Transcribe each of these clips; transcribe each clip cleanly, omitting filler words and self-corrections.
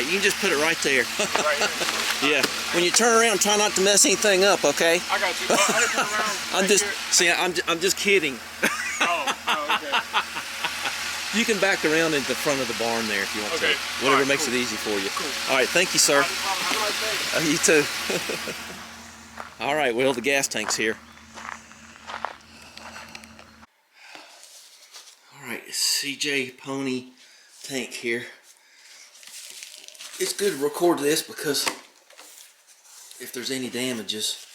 right, you can just put it right there. Right here. Yeah. When you turn around, try not to mess anything up, okay? I got you. I turn around. I'm just, see, I'm just kidding. Oh, okay. You can back around in the front of the barn there if you want to. Whatever makes it easy for you. Cool. All right, thank you, sir. Have a nice day. You too. All right, well, the gas tank's here. All right, CJ Pony tank here. It's good to record this because if there's any damages,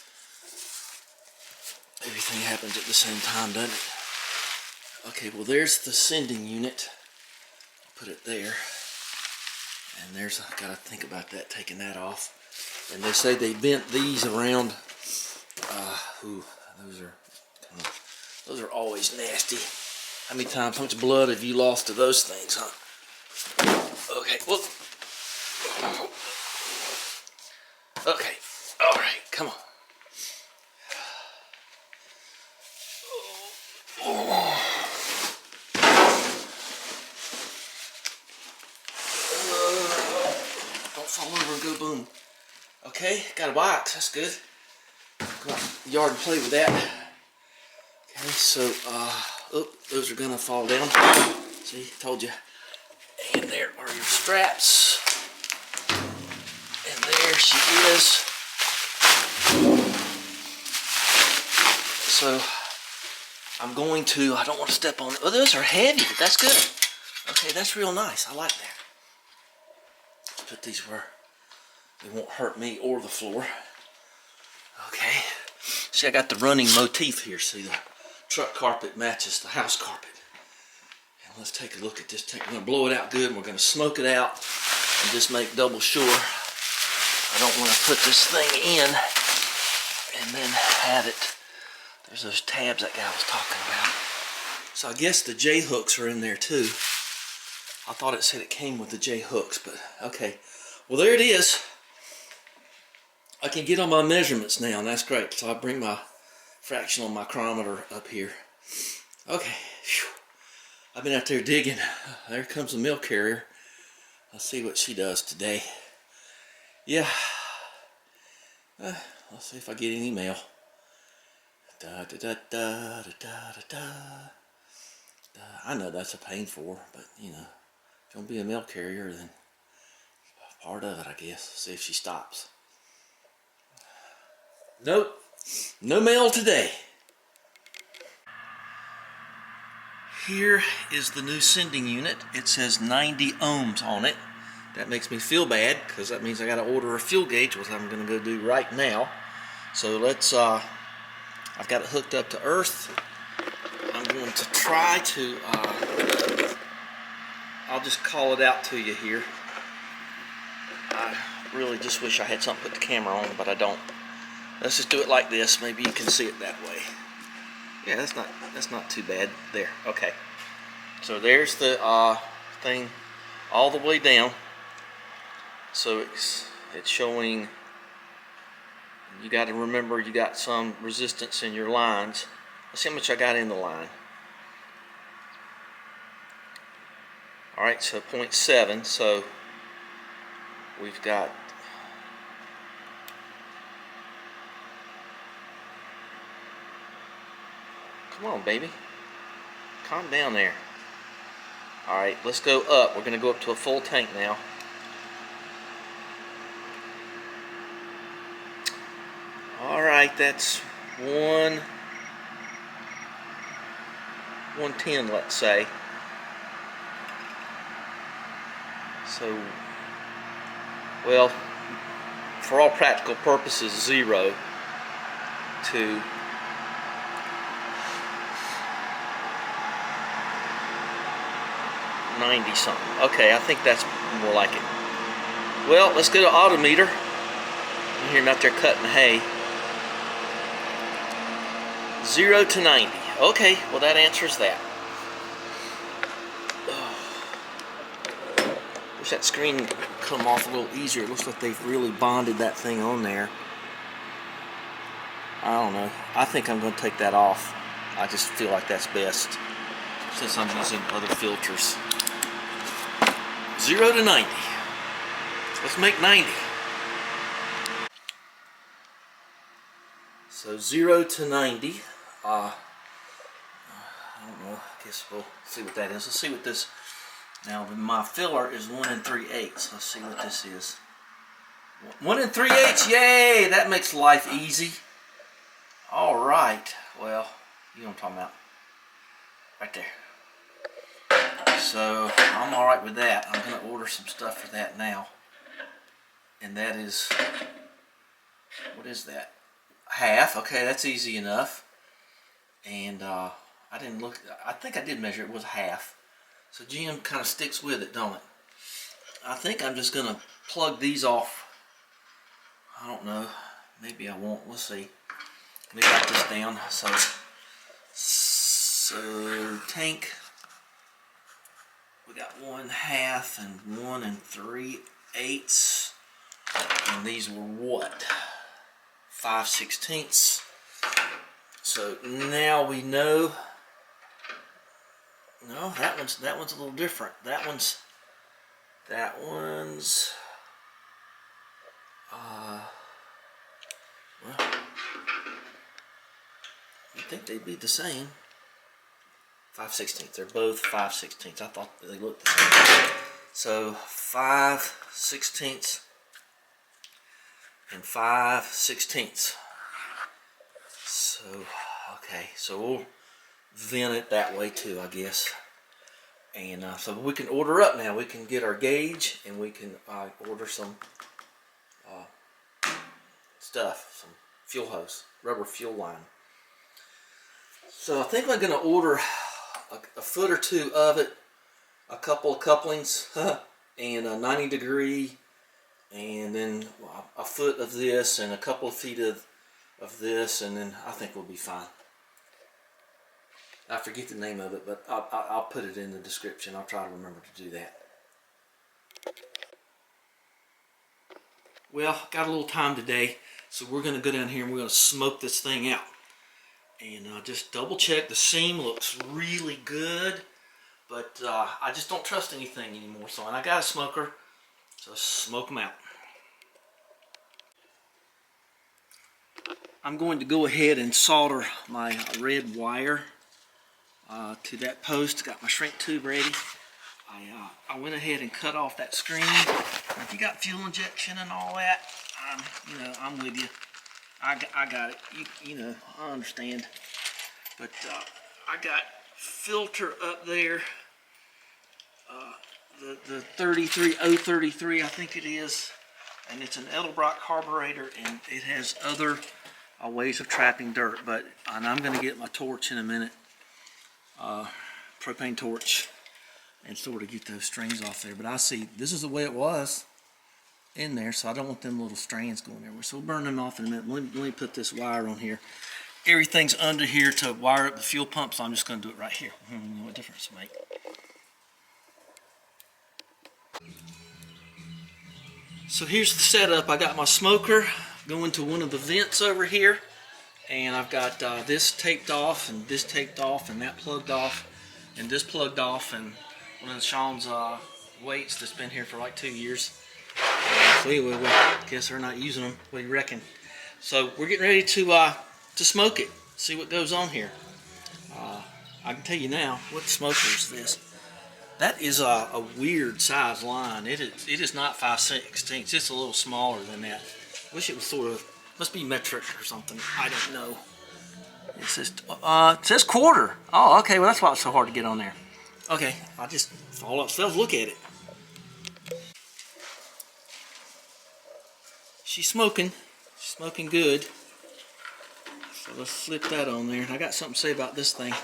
everything happens at the same time, doesn't it? Okay, well, there's the sending unit. Put it there. And there's, I gotta think about that, taking that off. And they say they bent these around. Ooh, those are always nasty. How much blood have you lost to those things, huh? Okay, well. Okay, all right, come on. Don't fall over and go boom. Okay, got a box, that's good. Go out in the yard and play with that. Okay, so, those are gonna fall down. See, told you. And there are your straps. And there she is. So, I'm going to, I don't want to step on it. Oh, those are heavy, but that's good. Okay, that's real nice. I like that. Let's put these where they won't hurt me or the floor. Okay. See, I got the running motif here. See, the truck carpet matches the house carpet. And let's take a look at this tank. We're going to blow it out good, and we're going to smoke it out and just make double sure. I don't want to put this thing in and then have it. There's those tabs that guy was talking about. So I guess the J-hooks are in there too. I thought it said it came with the J-hooks, but okay. Well, there it is. I can get on my measurements now, and that's great. So I bring my fractional micrometer up here. Okay. Whew. I've been out there digging. There comes the milk carrier. Let's see what she does today. Yeah. Let's see if I get any mail. Da, da, da, da, da, da, da. I know that's a pain for her, but you know, if you're gonna be a mail carrier, then part of it, I guess. See if she stops. Nope, no mail today. Here is the new sending unit. It says 90 ohms on it. That makes me feel bad because that means I got to order a fuel gauge, which I'm going to go do right now. So let's. I've got it hooked up to earth. I'm going to try to. I'll just call it out to you here. I really just wish I had something to put the camera on, but I don't. Let's just do it like this. Maybe you can see it that way. Yeah, that's not too bad. There, okay. So there's the thing all the way down. So it's showing. You got to remember you got some resistance in your lines. Let's see how much I got in the line. All right, so 0.7. So we've got. Come on, baby. Calm down there. Alright, let's go up. We're going to go up to a full tank now. Alright, that's 110, let's say. So, well, for all practical purposes, 0 to 90 something. Okay, I think that's more like it. Well, let's go to odometer. You hear him out there cutting the hay. 0 to 90. Okay, well that answers that. Wish that screen would come off a little easier. It looks like they've really bonded that thing on there. I don't know. I think I'm going to take that off. I just feel like that's best since I'm using other filters. 0 to 90. Let's make 90. So 0 to 90. I don't know. I guess we'll see what that is. Let's see what this. Now my filler is 1 3/8. Let's see what this is. 1 3/8. Yay! That makes life easy. All right. Well, you know what I'm talking about. Right there. So I'm all right with that. I'm gonna order some stuff for that now. And that is, what is that? Half. Okay, that's easy enough. And I didn't look. I think I did measure it was half. So GM kind of sticks with it, don't it? I think I'm just gonna plug these off. I don't know. Maybe I won't. We'll see. Let me write this down. So tank. We got 1/2 and 1 3/8. And these were what? 5/16. So now we know. No, that one's a little different. That one's well, you think they'd be the same. 5/16. They're both 5/16. I thought they looked the same. So 5/16 and 5/16. So okay, so we'll vent it that way too, I guess. And so we can order up now. We can get our gauge and we can order some stuff, some fuel hose, rubber fuel line. So I think I'm going to order a foot or two of it, a couple of couplings, and a 90-degree, and then a foot of this and a couple of feet of this, and then I think we'll be fine. I forget the name of it, but I'll put it in the description. I'll try to remember to do that. Well, got a little time today, so we're going to go down here and we're going to smoke this thing out. And just double check. The seam looks really good, but I just don't trust anything anymore. So, and I got a smoker, so smoke them out. I'm going to go ahead and solder my red wire to that post. Got my shrink tube ready. I went ahead and cut off that screen. If you got fuel injection and all that, you know, I'm with you. I got it. You know, I understand. But I got filter up there. The 033, I think it is, and it's an Edelbrock carburetor, and it has other ways of trapping dirt. And I'm going to get my torch in a minute, propane torch, and sort of get those strings off there. But I see this is the way it was in there, so I don't want them little strands going everywhere. So we'll burn them off in a minute. Let me put this wire on here. Everything's under here to wire up the fuel pump, so I'm just going to do it right here. You know what difference it makes. So here's the setup. I got my smoker going to one of the vents over here, and I've got this taped off, and this taped off, and that plugged off, and this plugged off, and one of Sean's weights that's been here for like 2 years. So anyway, well, guess they're not using them. What do you reckon? So we're getting ready to smoke it. See what goes on here. I can tell you now, what smoker is this? That is a weird size line. It is not 5/16. It's a little smaller than that. Wish it was sort of, must be metric or something. I don't know. It says quarter. Oh, okay. Well, that's why it's so hard to get on there. Okay, I'll just fall upstairs. Look at it. She's smoking good. So let's flip that on there. And I got something to say about this thing.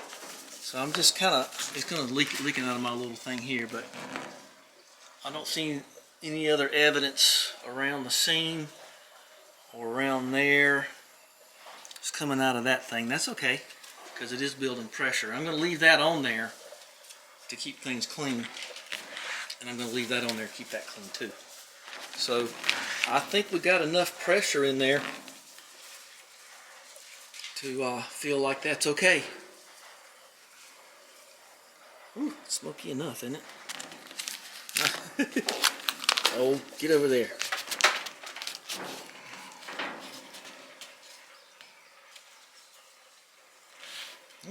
So I'm just it's kind of leaking out of my little thing here, but I don't see any other evidence around the seam or around there. It's coming out of that thing. That's okay, because it is building pressure. I'm going to leave that on there to keep things clean. And I'm going to leave that on there to keep that clean too. So I think we got enough pressure in there to feel like that's okay. Ooh, smoky enough, isn't it? Oh, get over there.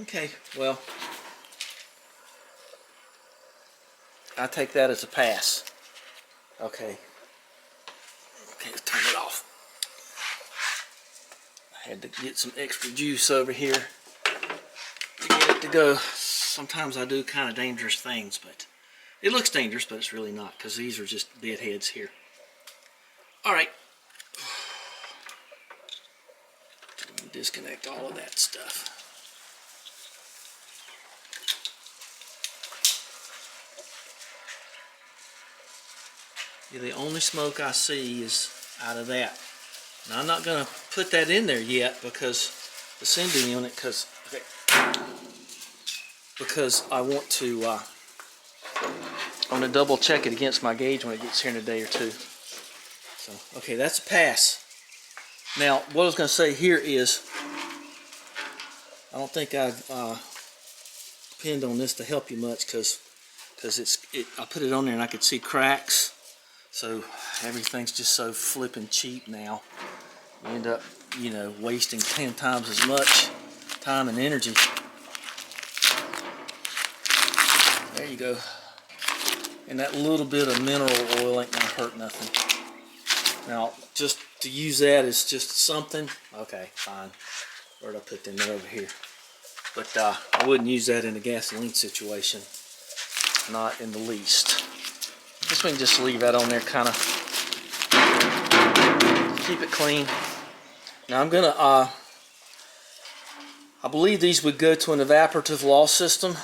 Okay, well, I take that as a pass. Okay. Okay, let's turn it off. I had to get some extra juice over here to get it to go. Sometimes I do kind of dangerous things, but it looks dangerous, but it's really not, because these are just dead heads here. Alright. Disconnect all of that stuff. Yeah, the only smoke I see is out of that. Now I'm not going to put that in there yet because the sending unit, because I want to double check it against my gauge when it gets here in a day or two. So okay, that's a pass. Now what I was going to say here is I don't think I've pinned on this to help you much because I put it on there and I could see cracks. So everything's just so flippin' cheap now. You end up, you know, wasting 10 times as much time and energy. There you go. And that little bit of mineral oil ain't gonna hurt nothing. Now, just to use that as just something, okay, fine. Where'd I put them? They're over here. But I wouldn't use that in a gasoline situation. Not in the least. Guess we can just leave that on there, kind of keep it clean. Now I'm gonna, I believe these would go to an evaporative loss system.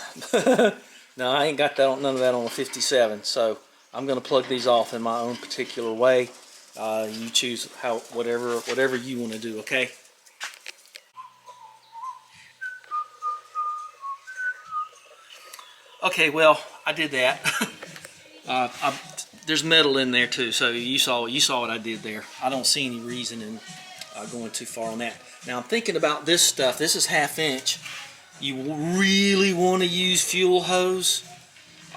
No, I ain't got that on, none of that on a 57. So I'm gonna plug these off in my own particular way. You choose whatever you want to do. Okay. Okay. Well, I did that. There's metal in there too, so you saw what I did there. I don't see any reason in going too far on that. Now I'm thinking about this stuff. This is 1/2 inch. You really want to use fuel hose. If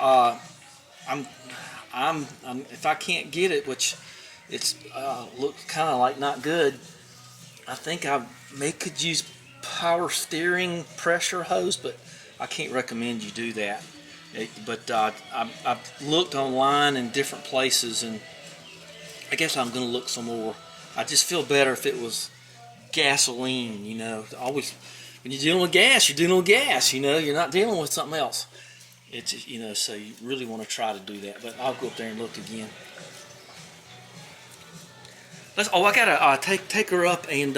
I can't get it, which it's looks kind of like not good, I think I could use power steering pressure hose, but I can't recommend you do that. But I've looked online in different places, and I guess I'm going to look some more. I just feel better if it was gasoline, you know. Always, when you're dealing with gas, you're dealing with gas, you know. You're not dealing with something else. It's, you know, so you really want to try to do that. But I'll go up there and look again. I gotta take her up and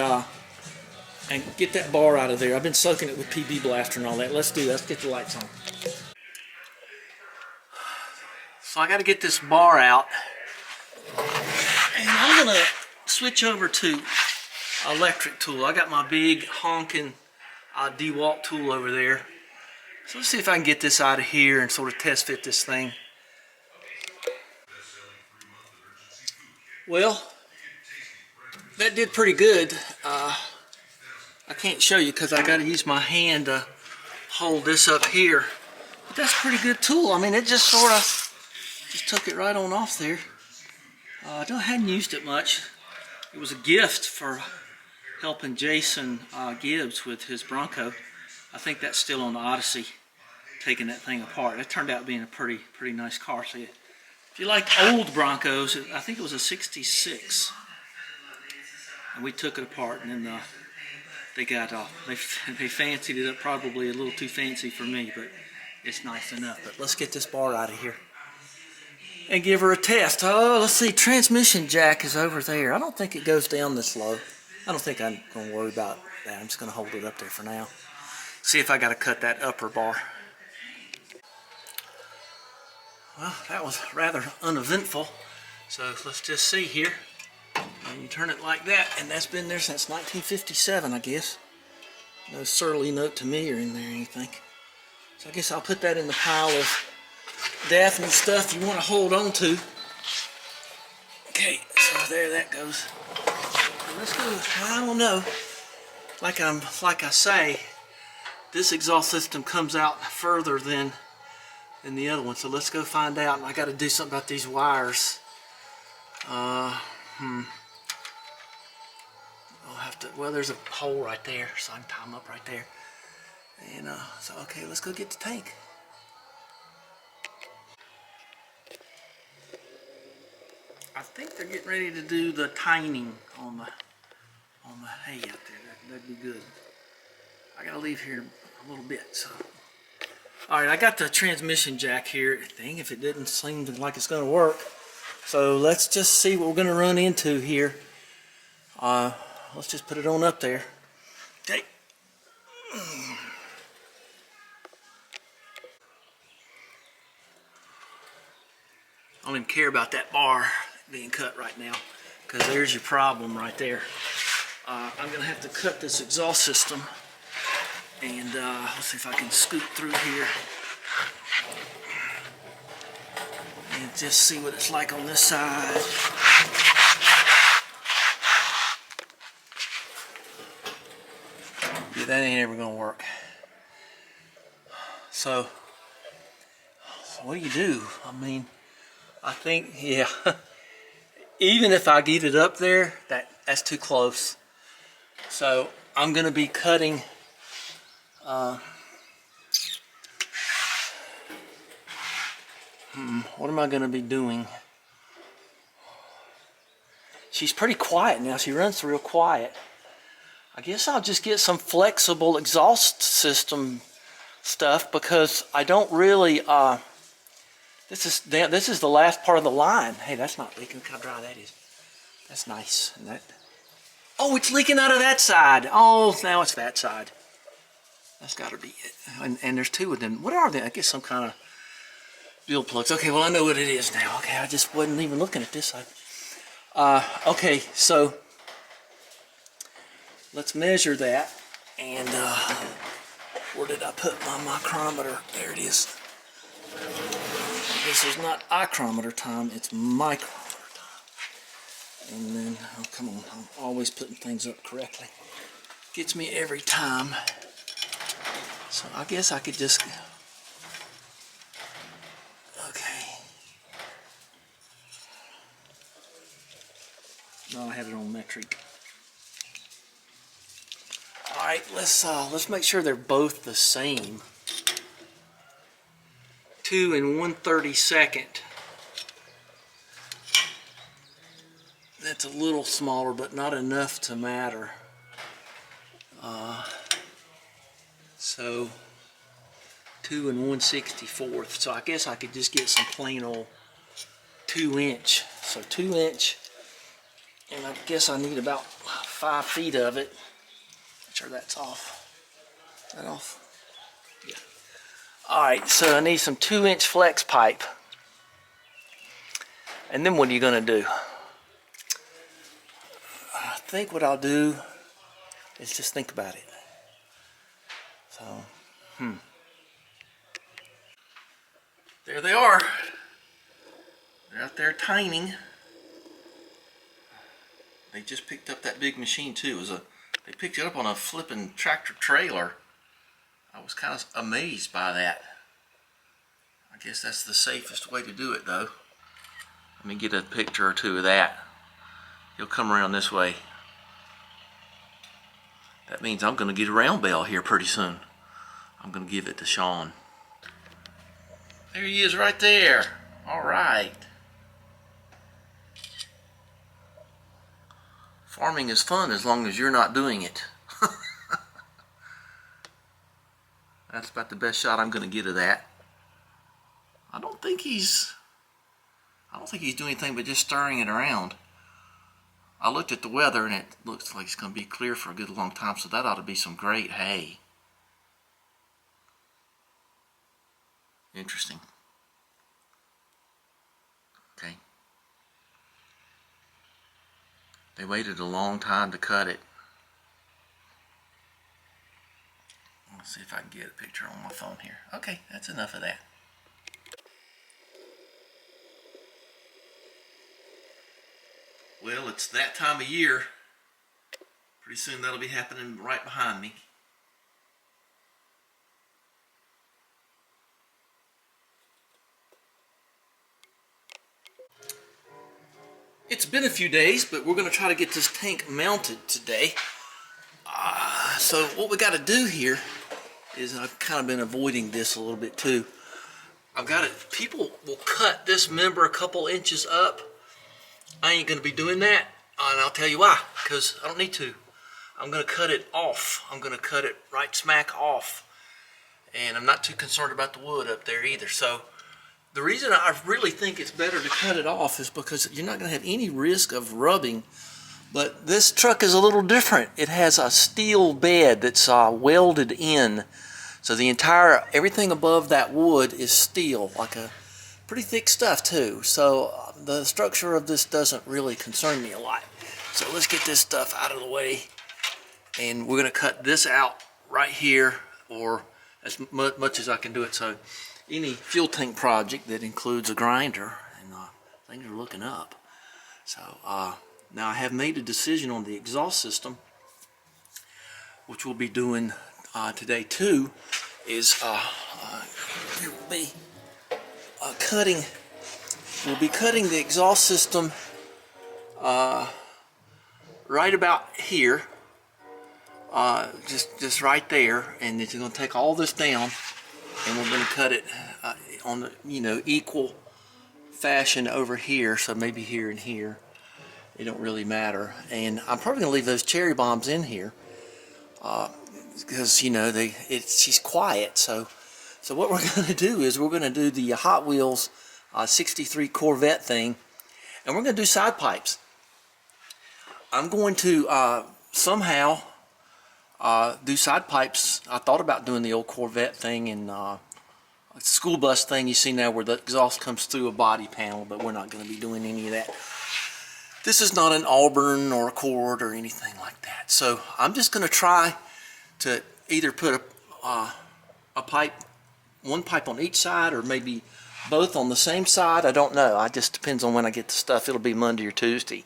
get that bar out of there. I've been soaking it with PB Blaster and all that. Let's do that. Let's get the lights on. So I got to get this bar out, and I'm gonna switch over to electric tool. I got my big honking DeWalt tool over there. So let's see if I can get this out of here and sort of test fit this thing. Well, that did pretty good. I can't show you because I got to use my hand to hold this up here. But that's a pretty good tool. I mean, it just sort of just took it right on off there. I hadn't used it much. It was a gift for helping Jason Gibbs with his Bronco. I think that's still on the Odyssey, taking that thing apart. It turned out being a pretty nice car. So if you like old Broncos, I think it was a 66. And we took it apart, and then they fancied it up, probably a little too fancy for me, but it's nice enough. But let's get this bar out of here and give her a test. Oh, let's see, transmission jack is over there. I don't think it goes down this low. I don't think I'm going to worry about that. I'm just going to hold it up there for now. See if I got to cut that upper bar. Well, that was rather uneventful. So let's just see here. And you turn it like that, and that's been there since 1957, I guess. No surly note to me or in there or anything. So I guess I'll put that in the pile of Daphne stuff you want to hold on to. Okay, so there that goes. Now let's go. I don't know. Like I say, this exhaust system comes out further than the other one. So let's go find out. And I got to do something about these wires. I'll have to, well, there's a hole right there, so I can tie them up right there. And so, okay, let's go get the tank. I think they're getting ready to do the tining on the hay out there. That'd be good. I gotta leave here a little bit, so. All right, I got the transmission jack here. Dang, if it didn't seem like it's gonna work. So let's just see what we're gonna run into here. Let's just put it on up there. Okay. I don't even care about that bar being cut right now, because there's your problem right there. I'm gonna have to cut this exhaust system, and let's see if I can scoot through here and just see what it's like on this side. Yeah, that ain't ever gonna work. So what do? I mean, I think, yeah, even if I get it up there, that's too close. So I'm gonna be cutting what am I gonna be doing? She's pretty quiet now. She runs real quiet. I guess I'll just get some flexible exhaust system stuff, because I don't really this is the last part of the line. Hey, that's not leaking. Look how dry that is. That's nice. And that, oh, it's leaking out of that side. Oh, now it's that side. That's got to be it. And there's two of them. What are they? I guess some kind of build plugs. Okay, well, I know what it is now. Okay, I just wasn't even looking at this side. Okay, so let's measure that. And where did I put my micrometer? There it is. This is not micrometer time, it's micrometer time. And then, oh, come on, I'm always putting things up correctly. Gets me every time. So I guess I could just, okay. No, I have it on metric. All right, let's make sure they're both the same. 2 1/32. That's a little smaller, but not enough to matter. So 2 1/64. So I guess I could just get some plain old 2-inch. So 2-inch, and I guess I need about 5 feet of it. Make sure that's off. Is that off? Yeah. All right, so I need some 2-inch flex pipe. And then what are you gonna do? I think what I'll do is just think about it. So, there they are. They're out there tining. They just picked up that big machine too. They picked it up on a flipping tractor trailer. I was kind of amazed by that. I guess that's the safest way to do it, though. Let me get a picture or two of that. He'll come around this way. That means I'm going to get a round bell here pretty soon. I'm going to give it to Sean. There he is right there. All right. Farming is fun as long as you're not doing it. That's about the best shot I'm going to get of that. I don't think he's doing anything but just stirring it around. I looked at the weather and it looks like it's going to be clear for a good long time, so that ought to be some great hay. Interesting. Okay. They waited a long time to cut it. Let's see if I can get a picture on my phone here. Okay, that's enough of that. Well, it's that time of year. Pretty soon that'll be happening right behind me. It's been a few days, but we're going to try to get this tank mounted today. So what we got to do here is, I've kind of been avoiding this a little bit too. I've got it. People will cut this member a couple inches up. I ain't going to be doing that, and I'll tell you why. Because I don't need to. I'm going to cut it off. I'm going to cut it right smack off. And I'm not too concerned about the wood up there either. So the reason I really think it's better to cut it off is because you're not going to have any risk of rubbing. But this truck is a little different. It has a steel bed that's welded in. So the entire, everything above that wood is steel, like a pretty thick stuff too. So the structure of this doesn't really concern me a lot. So let's get this stuff out of the way. And we're going to cut this out right here, or as much as I can do it. So any fuel tank project that includes a grinder, and things are looking up. So now I have made a decision on the exhaust system, which we'll be doing today too, is we'll be cutting the exhaust system right about here, just right there, and it's going to take all this down, and we're going to cut it on the equal fashion over here. So maybe here and here, it don't really matter. And I'm probably going to leave those cherry bombs in here because she's quiet. So what we're going to do is we're going to do the Hot Wheels 63 Corvette thing, and we're going to do side pipes. I'm going to somehow do side pipes. I thought about doing the old Corvette thing and school bus thing you see now, where the exhaust comes through a body panel, but we're not going to be doing any of that. This is not an Auburn or a Cord or anything like that. So I'm just going to try to either put a pipe, one pipe on each side, or maybe both on the same side. I don't know. It just depends on when I get the stuff. It'll be Monday or Tuesday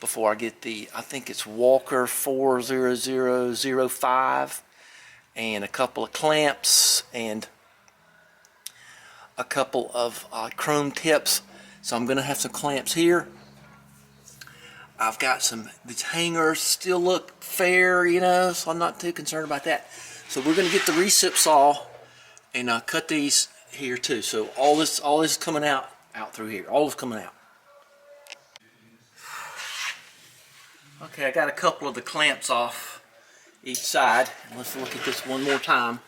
before I get the, I think it's Walker 40005, and a couple of clamps and a couple of chrome tips. So I'm going to have some clamps here. I've got these hangers still look fair, so I'm not too concerned about that. So we're going to get the recip saw and cut these here too. So all this is coming out through here. All is coming out. Okay, I got a couple of the clamps off each side. Let's look at this one more time.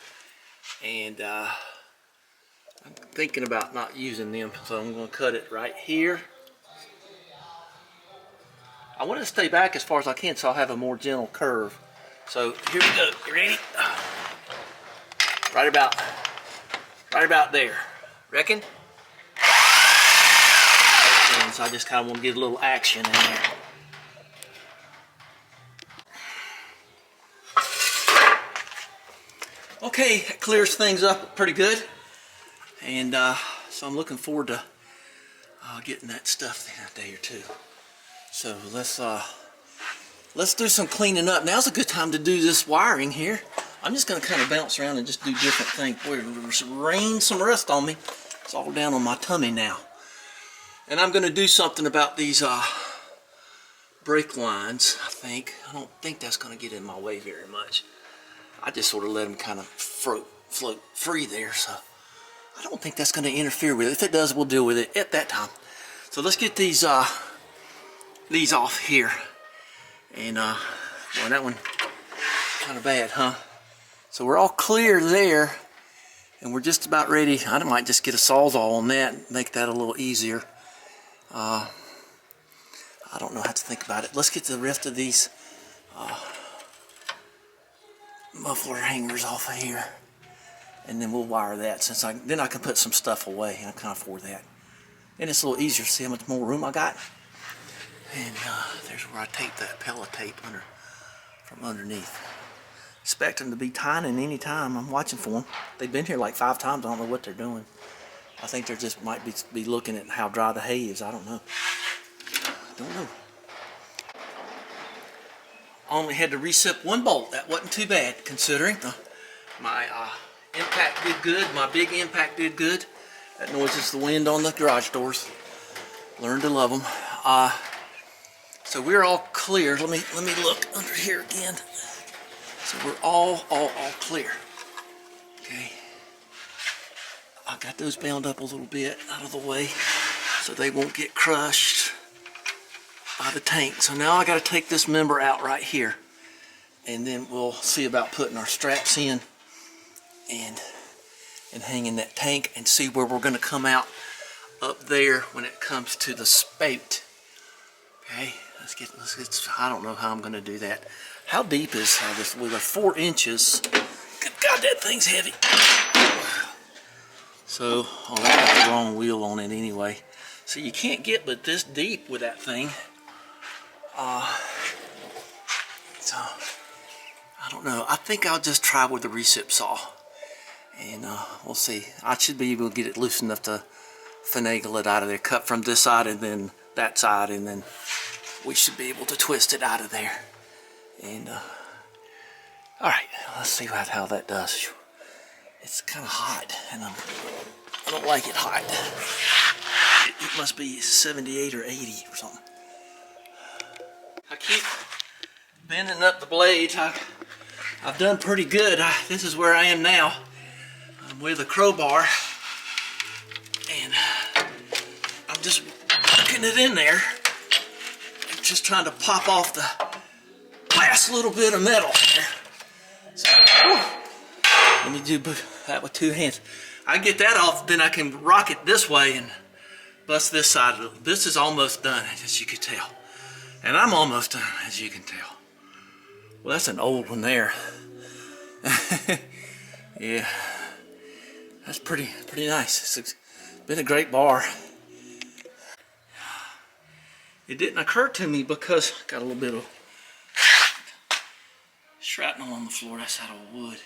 And I'm thinking about not using them, so I'm going to cut it right here. I want to stay back as far as I can so I'll have a more gentle curve. So here we go. You ready? Right about there. Reckon? And so I just kind of want to get a little action in there. Okay, that clears things up pretty good. And so I'm looking forward to getting that stuff in a day or two. So let's do some cleaning up. Now's a good time to do this wiring here. I'm just going to kind of bounce around and just do different things. Boy, there's rained some rust on me. It's all down on my tummy now. And I'm going to do something about these brake lines, I think. I don't think that's going to get in my way very much. I just sort of let them kind of float free there. So I don't think that's going to interfere with it. If it does, we'll deal with it at that time. So let's get these off here. And boy, that one kind of bad, huh? So we're all clear there, and we're just about ready. I might just get a Sawzall on that and make that a little easier. I don't know how to think about it. Let's get the rest of these muffler hangers off of here, and then we'll wire that. Then I can put some stuff away, and I'm kind of for that. And it's a little easier to see how much more room I got. And there's where I tape that pellet tape from underneath. Expect them to be tying any time. I'm watching for them. They've been here like 5 times. I don't know what they're doing. I think they're just might be looking at how dry the hay is. I don't know. Only had to recip one bolt. That wasn't too bad considering. My impact did good. My big impact did good. That noise is the wind on the garage doors. Learned to love them. So we're all clear. Let me look under here again. So we're all clear. Okay. I got those bound up a little bit out of the way so they won't get crushed by the tank. So now I got to take this member out right here, and then we'll see about putting our straps in and hanging that tank and see where we're going to come out up there when it comes to the spout. Okay, let's get. I don't know how I'm going to do that. How deep is this wheeler? 4 inches. Good God, that thing's heavy. So, oh, I got the wrong wheel on it anyway. So you can't get but this deep with that thing. So, I don't know. I think I'll just try with the recip saw. And we'll see. I should be able to get it loose enough to finagle it out of there. Cut from this side and then that side, and then we should be able to twist it out of there. And, alright, let's see how that does. It's kind of hot, and I don't like it hot. It must be 78 or 80 or something. I keep bending up the blades. I've done pretty good. This is where I am now. I'm with a crowbar, and I'm just working it in there. I'm just trying to pop off the last little bit of metal there. So, let me do that with 2 hands. I get that off, then I can rock it this way and bust this side. This is almost done, as you can tell. And I'm almost done, as you can tell. Well, that's an old one there. Yeah. That's pretty nice. It's been a great bar. It didn't occur to me because I got a little bit of shrapnel on the floor. That's out of wood.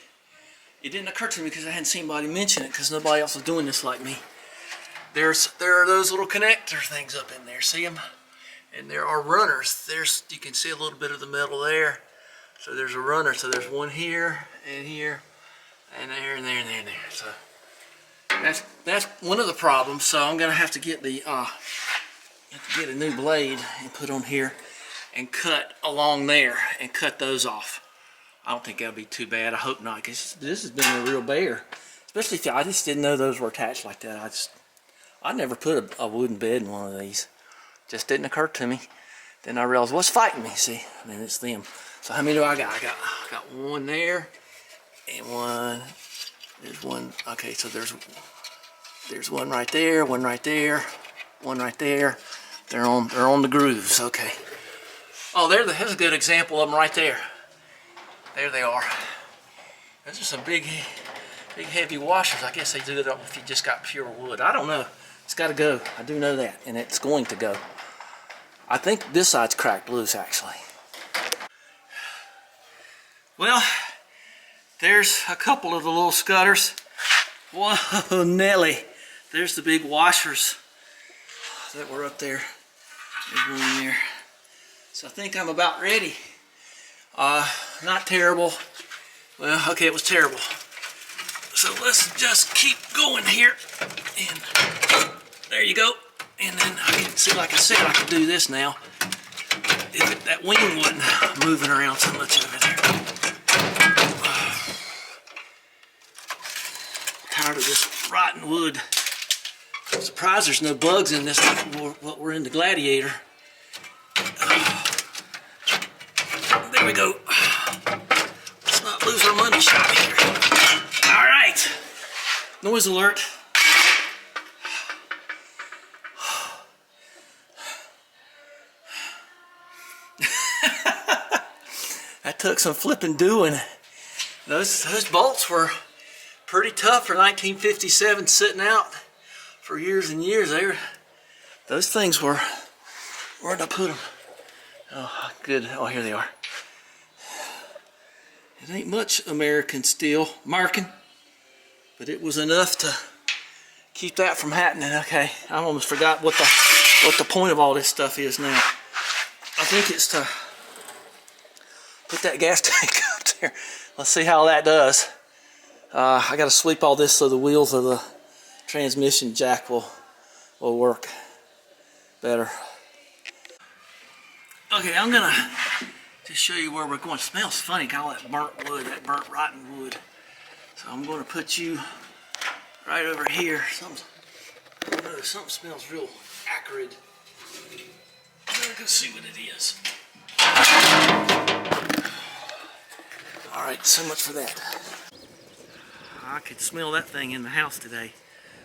It didn't occur to me because I hadn't seen anybody mention it, because nobody else was doing this like me. There are those little connector things up in there. See them? And there are runners. You can see a little bit of the metal there. So there's a runner. So there's one here and here and there and there and there and there. So that's one of the problems. So I'm gonna have to get a new blade and put on here and cut along there and cut those off. I don't think that'll be too bad. I hope not, because this has been a real bear. Especially if I just didn't know those were attached like that. I never put a wooden bed in one of these. Just didn't occur to me. Then I realized what's fighting me. See, and then it's them. So how many do I got? I got one there and one. There's one. Okay, so there's one right there, one right there, one right there. They're on the grooves. Okay. Oh, there's a good example of them right there. There they are. Those are some big heavy washers. I guess they do it up if you just got pure wood. I don't know. It's got to go. I do know that, and it's going to go. I think this side's cracked loose, actually. Well, there's a couple of the little scutters. Whoa, Nelly. There's the big washers that were up there. There's one there. So I think I'm about ready. Not terrible. Well, okay, it was terrible. So let's just keep going here. And there you go. And then I can see, like I said, I can do this now. That wing wasn't moving around so much over there. Tired of this rotten wood. I'm surprised there's no bugs in this like what we're in the Gladiator. There we go. Let's not lose our money shot here. All right. Noise alert. That took some flipping doing. Those bolts were pretty tough for 1957, sitting out for years and years. Those things were. Where'd I put them? Oh, good. Oh, here they are. It ain't much American steel, marking, but it was enough to keep that from happening. Okay, I almost forgot what the point of all this stuff is now. I think it's to put that gas tank up there. Let's see how that does. I got to sweep all this so the wheels of the transmission jack will work better. Okay, I'm gonna just show you where we're going. It smells funny, got all that burnt wood, that burnt rotten wood. So I'm gonna put you right over here. Something smells real acrid. I'm gonna see what it is. All right, so much for that. I could smell that thing in the house today.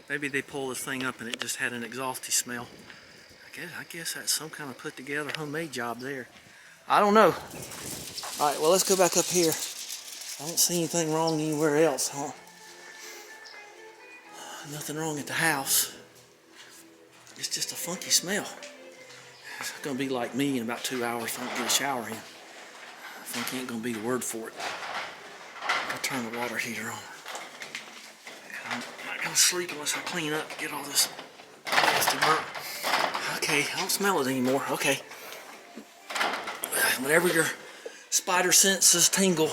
Maybe they pulled this thing up and it just had an exhausty smell. I guess that's some kind of put together homemade job there. I don't know. All right, well, let's go back up here. I don't see anything wrong anywhere else, huh? Nothing wrong at the house. It's just a funky smell. It's gonna be like me in about 2 hours if I don't get a shower in. Funky ain't gonna be the word for it. I'll turn the water heater on. I'm not gonna sleep unless I clean up and get all this nasty burnt. Okay, I don't smell it anymore. Okay. Whenever your spider senses tingle,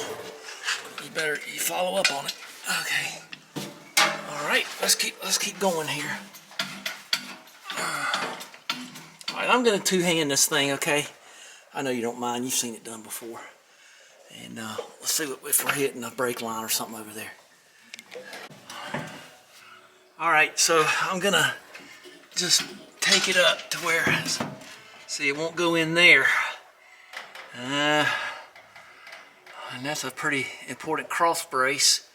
you follow up on it. Okay. All right, let's keep going here. All right, I'm gonna two-hand this thing. Okay. I know you don't mind. You've seen it done before. And let's see if we're hitting a brake line or something over there. All right, so I'm gonna just take it up to where, see, it won't go in there. And that's a pretty important cross brace.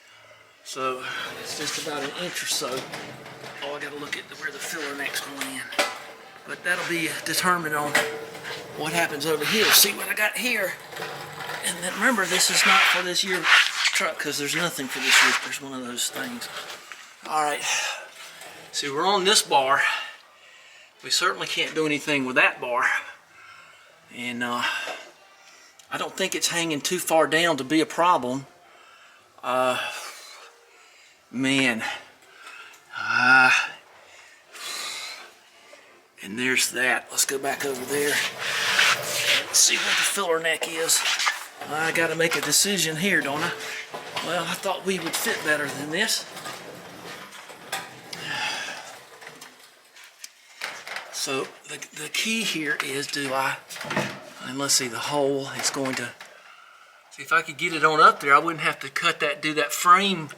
So it's just about 1 inch or so. Oh, I gotta look at where the filler neck's going in. But that'll be determined on what happens over here. See what I got here. And then remember, this is not for this year's truck because there's nothing for this year. There's one of those things. All right. See, we're on this bar. We certainly can't do anything with that bar. And I don't think it's hanging too far down to be a problem. Man. And there's that. Let's go back over there. Let's see what the filler neck is. I gotta make a decision here, don't I? Well, I thought we would fit better than this. So the key here is, and let's see, the hole is going to, see if I could get it on up there, I wouldn't have to do that frame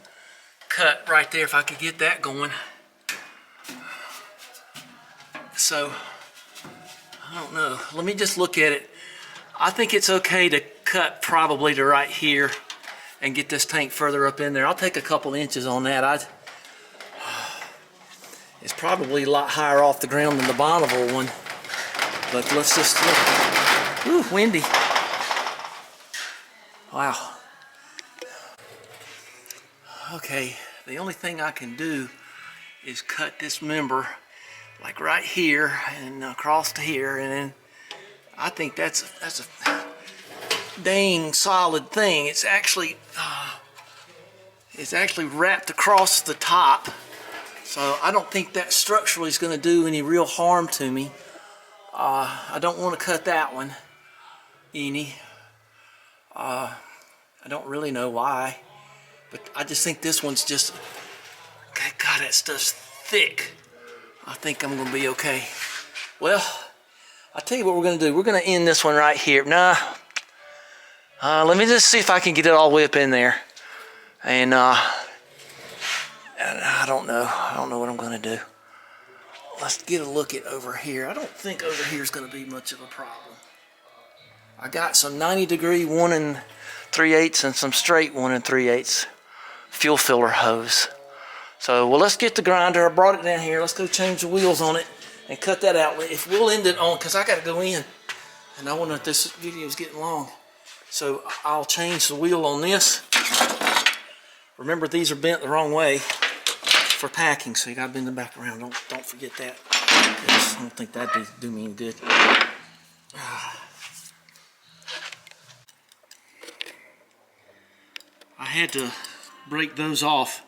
cut right there if I could get that going. So, I don't know. Let me just look at it. I think it's okay to cut probably to right here and get this tank further up in there. I'll take a couple inches on that. It's probably a lot higher off the ground than the Bonneville one. But let's just look. Ooh, windy. Wow. Okay, the only thing I can do is cut this member like right here and across to here, and then I think that's a dang solid thing. It's actually wrapped across the top, so I don't think that structurally is going to do any real harm to me. I don't want to cut that one any. I don't really know why, but I just think this one's just, God, that stuff's thick. I think I'm going to be okay. Well, I'll tell you what we're going to do. We're going to end this one right here. Nah. Let me just see if I can get it all the way up in there. And I don't know. I don't know what I'm going to do. Let's get a look at over here. I don't think over here is going to be much of a problem. I got some 90-degree 1 3/8 and some straight 1 3/8 fuel filler hose. So, well, let's get the grinder. I brought it down here. Let's go change the wheels on it and cut that out. If we'll end it on, because I got to go in, and I wonder if this video is getting long. So I'll change the wheel on this. Remember, these are bent the wrong way for packing, so you got to bend them back around. Don't forget that. I don't think that'd do me any good. I had to break those off.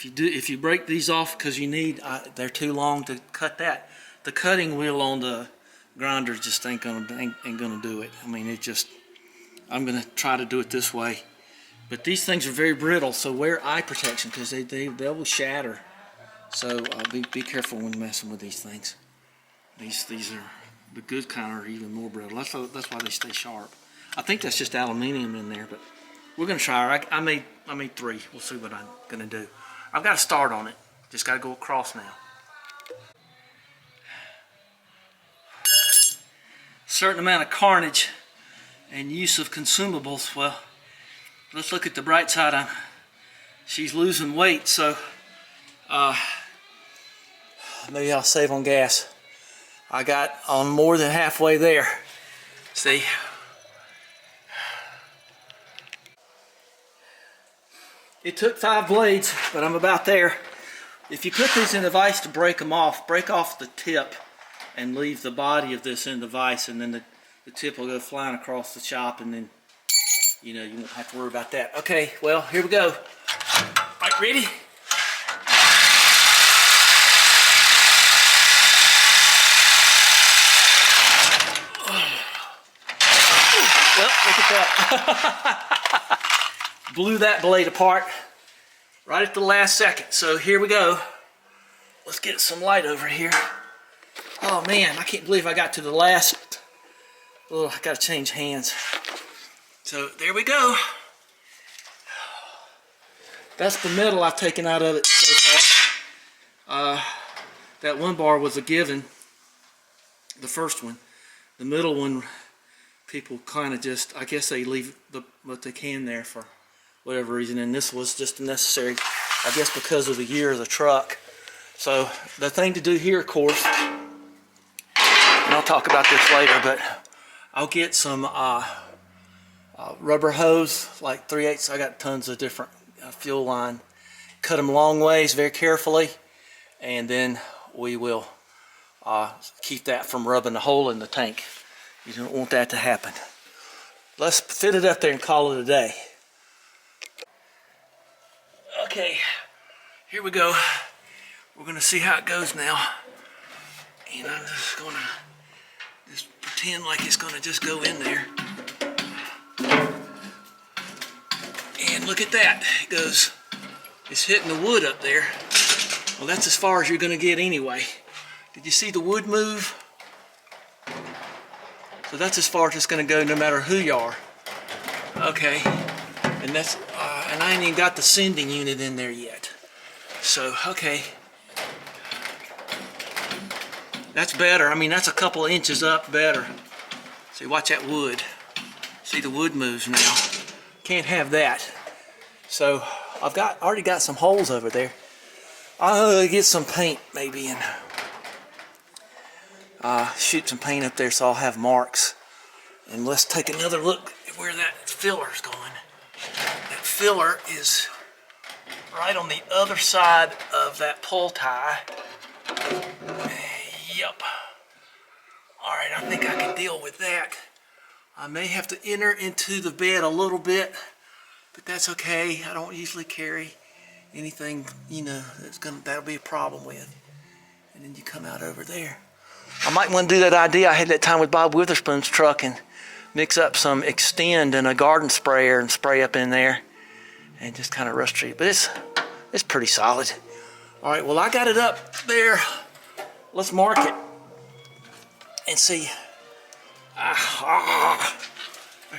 If you break these off because you need, they're too long to cut that. The cutting wheel on the grinder just ain't gonna do it. I mean, I'm gonna try to do it this way. But these things are very brittle, so wear eye protection because they will shatter. So be careful when messing with these things. These are The good kind are even more brittle. That's why they stay sharp. I think that's just aluminum in there, but we're gonna try her. I made 3. We'll see what I'm gonna do. I've got to start on it. Just got to go across now. Certain amount of carnage and use of consumables. Well, let's look at the bright side. She's losing weight, so maybe I'll save on gas. I got on more than halfway there. See? It took 5 blades, but I'm about there. If you put these in the vise to break them off, break off the tip and leave the body of this in the vise, and then the tip will go flying across the shop, and then, you know, you won't have to worry about that. Okay, well, here we go. All right, ready? Well, look at that. Blew that blade apart right at the last second. So here we go. Let's get some light over here. Oh man, I can't believe I got to the last. Oh, I gotta change hands. So there we go. That's the metal I've taken out of it so far. That one bar was a given, the first one. The middle one, people kind of just, I guess they leave what they can there for whatever reason, and this was just necessary, I guess, because of the year of the truck. So the thing to do here, of course, and I'll talk about this later, but I'll get some rubber hose, like 3/8. I got tons of different fuel line. Cut them long ways, very carefully, and then we will keep that from rubbing a hole in the tank. You don't want that to happen. Let's fit it up there and call it a day. Okay, here we go. We're gonna see how it goes now. And I'm just gonna pretend like it's gonna just go in there. And look at that, it goes, it's hitting the wood up there. Well, that's as far as you're gonna get anyway. Did you see the wood move? So that's as far as it's gonna go no matter who you are. Okay, and that's, and I ain't even got the sending unit in there yet. So, okay. That's better. I mean, that's a couple of inches up better. See, watch that wood. See, the wood moves now. Can't have that. So, I've already got some holes over there. I'll get some paint maybe and shoot some paint up there so I'll have marks. And let's take another look at where that filler's going. That filler is right on the other side of that pull tie. Yep. Alright, I think I can deal with that. I may have to enter into the bed a little bit, but that's okay. I don't usually carry anything, you know, that'll be a problem with. And then you come out over there. I might want to do that idea I had that time with Bob Witherspoon's truck and mix up some Extend and a garden sprayer and spray up in there and just kind of rust treat. But it's pretty solid. All right, well, I got it up there. Let's mark it and see.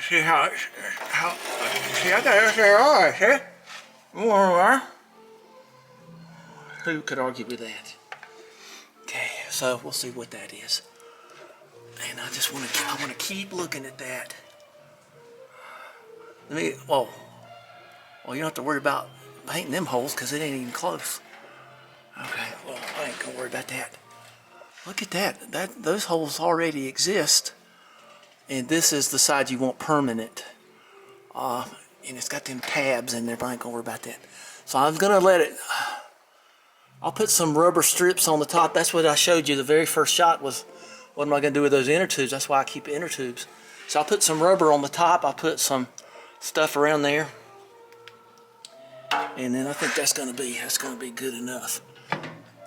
See how see, I got it there. All right, see? Who could argue with that? Okay, so we'll see what that is. And I just want to keep looking at that. Well, you don't have to worry about painting them holes because it ain't even close. Okay, well, I ain't gonna worry about that. Look at that. Those holes already exist. And this is the side you want permanent. And it's got them tabs in there, but I ain't gonna worry about that. So I'm gonna let it, I'll put some rubber strips on the top. That's what I showed you. The very first shot was, what am I going to do with those inner tubes? That's why I keep inner tubes. So I'll put some rubber on the top. I'll put some stuff around there. And then I think that's going to be good enough.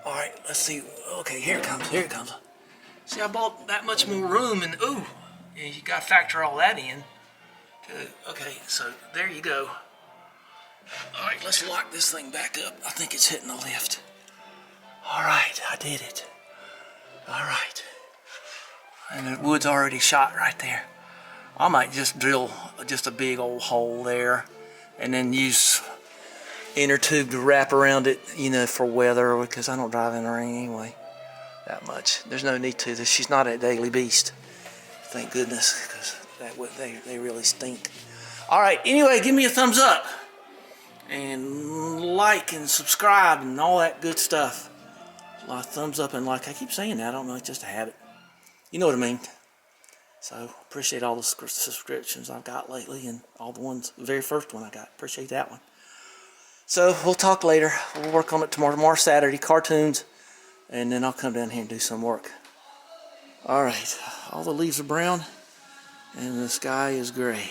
All right, let's see. Okay, here it comes. See, I bought that much more room, and ooh, you got to factor all that in. Okay, so there you go. All right, let's lock this thing back up. I think it's hitting the lift. All right, I did it. All right. And the wood's already shot right there. I might just drill just a big old hole there and then use inner tube to wrap around it, you know, for weather, because I don't drive in the rain anyway that much. There's no need to. She's not a daily beast. Thank goodness, because they really stink. All right, anyway, give me a thumbs up and like and subscribe and all that good stuff. A lot of thumbs up and like. I keep saying that. I don't know. It's just a habit. You know what I mean. So appreciate all the subscriptions I've got lately and all the ones. The very first one I got. Appreciate that one. So we'll talk later. We'll work on it tomorrow. Tomorrow Saturday, cartoons, and then I'll come down here and do some work. All right. All the leaves are brown, and the sky is gray.